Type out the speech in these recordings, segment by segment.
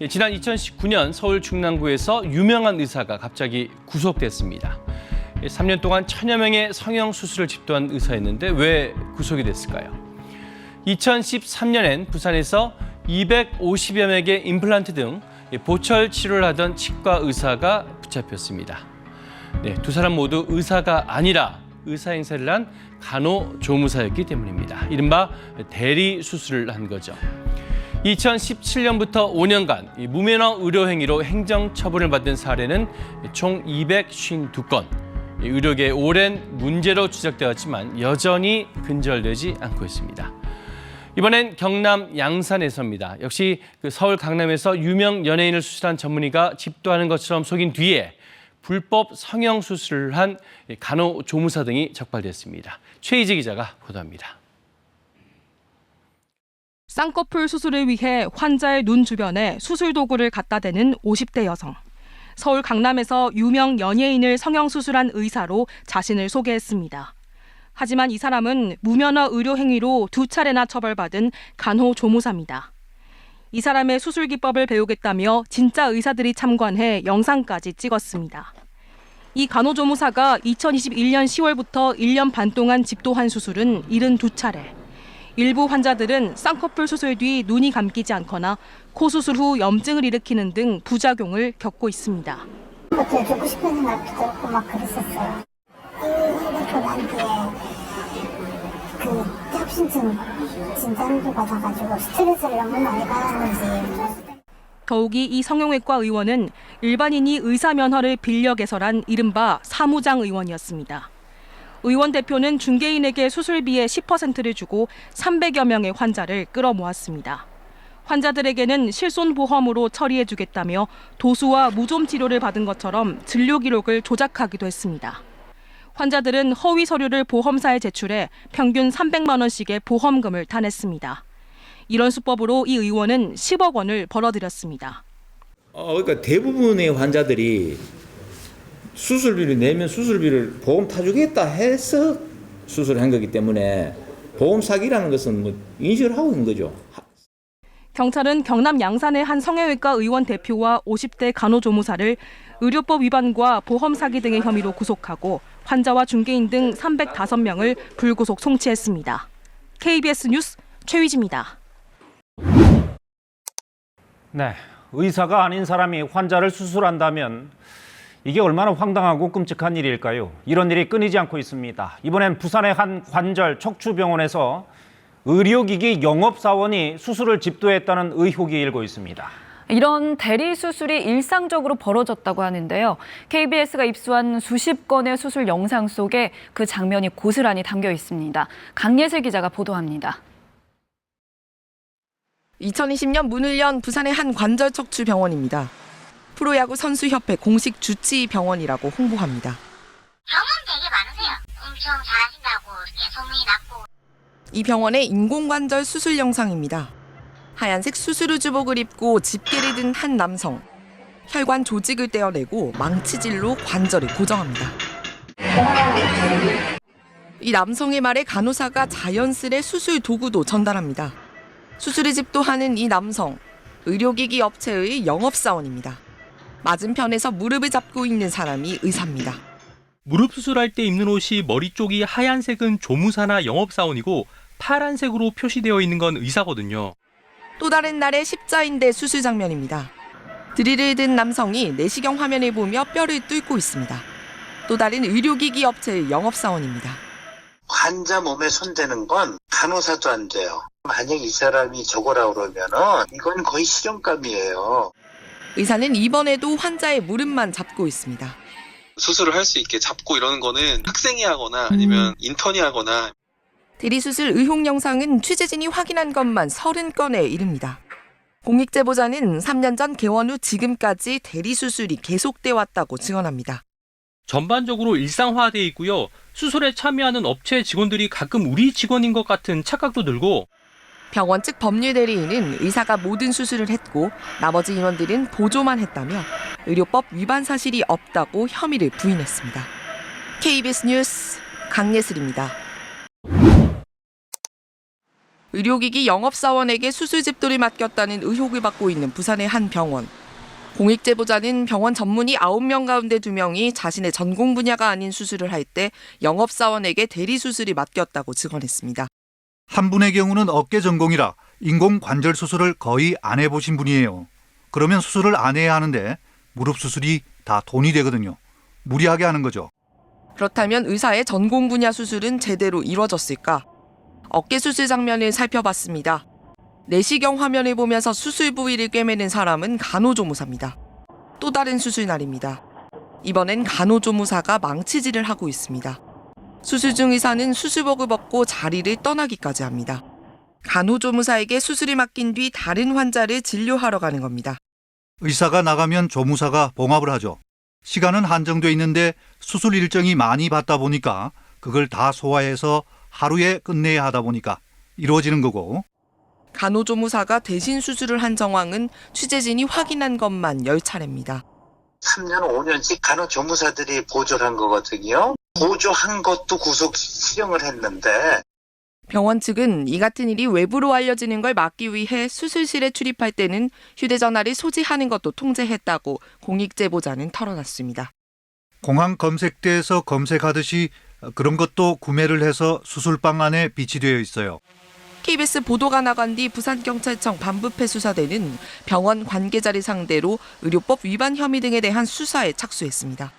지난 2019년 서울 중랑구에서 유명한 의사가 갑자기 구속됐습니다. 3년 동안 1000여 명의 성형 수술을 집도한 의사였는데 왜 구속이 됐을까요? 2013년엔 부산에서 250여 명의 임플란트 등 보철 치료를 하던 치과 의사가 붙잡혔습니다. 두 사람 모두 의사가 아니라 의사 행세를 한 간호조무사였기 때문입니다. 이른바 대리 수술을 한 거죠. 2017년부터 5년간 무면허 의료 행위로 행정처분을 받은 사례는 총 252건. 의료계의 오랜 문제로 지적되었지만 여전히 근절되지 않고 있습니다. 이번엔 경남 양산에서입니다. 역시 서울 강남에서 유명 연예인을 수술한 전문의가 집도하는 것처럼 속인 뒤에 불법 성형 수술을 한 간호조무사 등이 적발됐습니다. 최희지 기자가 보도합니다. 쌍꺼풀 수술을 위해 환자의 눈 주변에 수술 도구를 갖다 대는 50대 여성. 서울 강남에서 유명 연예인을 성형 수술한 의사로 자신을 소개했습니다. 하지만 이 사람은 무면허 의료 행위로 2차례나 처벌받은 간호조무사입니다. 이 사람의 수술 기법을 배우겠다며 진짜 의사들이 참관해 영상까지 찍었습니다. 이 간호조무사가 2021년 10월부터 1년 반 동안 집도한 수술은 72차례. 일부 환자들은 쌍꺼풀 수술 뒤 눈이 감기지 않거나 코 수술 후 염증을 일으키는 등 부작용을 겪고 있습니다. 그때 듣고 싶은 생각도 들고 막 그랬었어요. 이렇게 난 뒤에 협심증 진단도 받아가지고 스트레스를 너무 많이 받았는지. 더욱이 이 성형외과 의원은 일반인이 의사 면허를 빌려 개설한 이른바 사무장 의원이었습니다. 의원 대표는 중개인에게 수술비의 10%를 주고 300여 명의 환자를 끌어모았습니다. 환자들에게는 실손보험으로 처리해주겠다며 도수와 무좀 치료를 받은 것처럼 진료 기록을 조작하기도 했습니다. 환자들은 허위 서류를 보험사에 제출해 평균 300만 원씩의 보험금을 타냈습니다. 이런 수법으로 이 의원은 10억 원을 벌어들였습니다. 그러니까 대부분의 환자들이 수술비를 내면 수술비를 보험 타주겠다 해서 수술을 한 거기 때문에 보험 사기라는 것은 인식을 하고 있는 거죠. 경찰은 경남 양산의 한 성형외과 의원 대표와 50대 간호조무사를 의료법 위반과 보험 사기 등의 혐의로 구속하고 환자와 중개인 등 305명을 불구속 송치했습니다. KBS 뉴스 최휘지입니다. 네, 의사가 아닌 사람이 환자를 수술한다면 이게 얼마나 황당하고 끔찍한 일일까요? 이런 일이 끊이지 않고 있습니다. 이번엔 부산의 한 관절 척추병원에서 의료기기 영업사원이 수술을 집도했다는 의혹이 일고 있습니다. 이런 대리 수술이 일상적으로 벌어졌다고 하는데요. KBS가 입수한 수십 건의 수술 영상 속에 그 장면이 고스란히 담겨 있습니다. 강예슬 기자가 보도합니다. 2020년 문을 연 부산의 한 관절 척추 병원입니다. 프로야구 선수협회 공식 주치 병원이라고 홍보합니다. 경험 되게 많으세요. 엄청 잘하신다고 소문이 났고. 이 병원의 인공관절 수술 영상입니다. 하얀색 수술 주복을 입고 집게를 든 한 남성. 혈관 조직을 떼어내고 망치질로 관절을 고정합니다. 이 남성의 말에 간호사가 자연스레 수술 도구도 전달합니다. 수술을 집도하는 이 남성, 의료기기 업체의 영업사원입니다. 맞은편에서 무릎을 잡고 있는 사람이 의사입니다. 무릎 수술할 때 입는 옷이 머리 쪽이 하얀색은 조무사나 영업사원이고 파란색으로 표시되어 있는 건 의사거든요. 또 다른 날의 십자인대 수술 장면입니다. 드릴을 든 남성이 내시경 화면을 보며 뼈를 뚫고 있습니다. 또 다른 의료기기 업체의 영업사원입니다. 환자 몸에 손대는 건 간호사도 안 돼요. 만약 이 사람이 저거라 그러면은 이건 거의 실형감이에요. 의사는 이번에도 환자의 무릎만 잡고 있습니다. 수술을 할 수 있게 잡고 이러는 거는 학생이 하거나 아니면 인턴이 하거나. 대리수술 의혹 영상은 취재진이 확인한 것만 30건에 이릅니다. 공익제보자는 3년 전 개원 후 지금까지 대리수술이 계속돼 왔다고 증언합니다. 전반적으로 일상화돼 있고요. 수술에 참여하는 업체 직원들이 가끔 우리 직원인 것 같은 착각도 들고. 병원 측 법률대리인은 의사가 모든 수술을 했고 나머지 인원들은 보조만 했다며 의료법 위반 사실이 없다고 혐의를 부인했습니다. KBS 뉴스 강예슬입니다. 의료기기 영업사원에게 수술 집도를 맡겼다는 의혹을 받고 있는 부산의 한 병원. 공익 제보자는 병원 전문의 9명 가운데 2명이 자신의 전공 분야가 아닌 수술을 할 때 영업사원에게 대리 수술이 맡겼다고 증언했습니다. 한 분의 경우는 어깨 전공이라 인공관절 수술을 거의 안 해보신 분이에요. 그러면 수술을 안 해야 하는데 무릎 수술이 다 돈이 되거든요. 무리하게 하는 거죠. 그렇다면 의사의 전공 분야 수술은 제대로 이루어졌을까? 어깨 수술 장면을 살펴봤습니다. 내시경 화면을 보면서 수술 부위를 꿰매는 사람은 간호조무사입니다. 또 다른 수술 날입니다. 이번엔 간호조무사가 망치질을 하고 있습니다. 수술 중 의사는 수술복을 벗고 자리를 떠나기까지 합니다. 간호조무사에게 수술을 맡긴 뒤 다른 환자를 진료하러 가는 겁니다. 의사가 나가면 조무사가 봉합을 하죠. 시간은 한정돼 있는데 수술 일정이 많이 받다 보니까 그걸 다 소화해서 하루에 끝내야 하다 보니까 이루어지는 거고, 간호조무사가 대신 수술을 한 정황은 취재진이 확인한 것만 10차례입니다. 3년, 5년씩 간호조무사들이 보조를 한 거거든요. 보조한 것도 구속 실형을 했는데 병원 측은 이 같은 일이 외부로 알려지는 걸 막기 위해 수술실에 출입할 때는 휴대전화를 소지하는 것도 통제했다고 공익 제보자는 털어놨습니다. 공항 검색대에서 검색하듯이 그런 것도 구매를 해서 수술방 안에 비치되어 있어요. KBS 보도가 나간 뒤 부산경찰청 반부패 수사대는 병원 관계자를 상대로 의료법 위반 혐의 등에 대한 수사에 착수했습니다.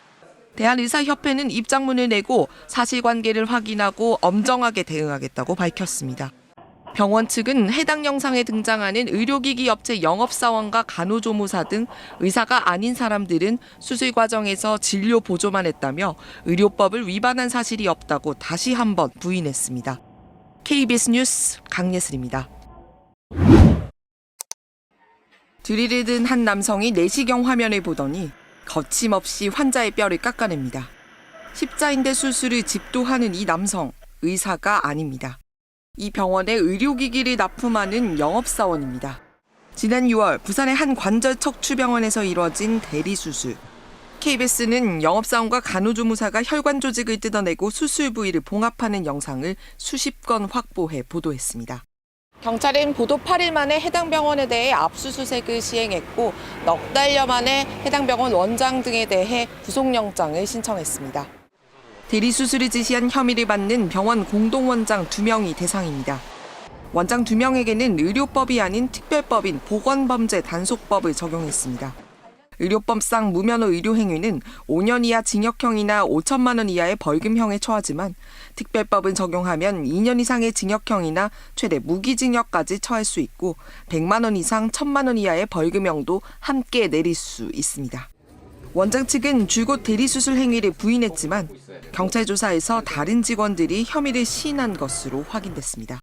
대한의사협회는 입장문을 내고 사실관계를 확인하고 엄정하게 대응하겠다고 밝혔습니다. 병원 측은 해당 영상에 등장하는 의료기기 업체 영업사원과 간호조무사 등 의사가 아닌 사람들은 수술 과정에서 진료 보조만 했다며 의료법을 위반한 사실이 없다고 다시 한번 부인했습니다. KBS 뉴스 강예슬입니다. 드릴을 든 한 남성이 내시경 화면을 보더니 거침없이 환자의 뼈를 깎아냅니다. 십자인대 수술을 집도하는 이 남성, 의사가 아닙니다. 이 병원에 의료기기를 납품하는 영업사원입니다. 지난 6월 부산의 한 관절 척추병원에서 이뤄진 대리수술. KBS는 영업사원과 간호조무사가 혈관 조직을 뜯어내고 수술 부위를 봉합하는 영상을 수십 건 확보해 보도했습니다. 경찰은 보도 8일 만에 해당 병원에 대해 압수수색을 시행했고 넉 달여 만에 해당 병원 원장 등에 대해 구속영장을 신청했습니다. 대리수술을 지시한 혐의를 받는 병원 공동원장 2명이 대상입니다. 원장 2명에게는 의료법이 아닌 특별법인 보건범죄 단속법을 적용했습니다. 의료법상 무면허 의료행위는 5년 이하 징역형이나 5천만 원 이하의 벌금형에 처하지만 특별법은 적용하면 2년 이상의 징역형이나 최대 무기징역까지 처할 수 있고 100만 원 이상 1,000만 원 이하의 벌금형도 함께 내릴 수 있습니다. 원장 측은 줄곧 대리수술 행위를 부인했지만 경찰 조사에서 다른 직원들이 혐의를 시인한 것으로 확인됐습니다.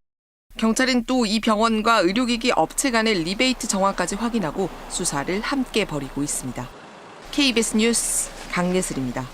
경찰은 또 이 병원과 의료기기 업체 간의 리베이트 정황까지 확인하고 수사를 함께 벌이고 있습니다. KBS 뉴스 강예슬입니다.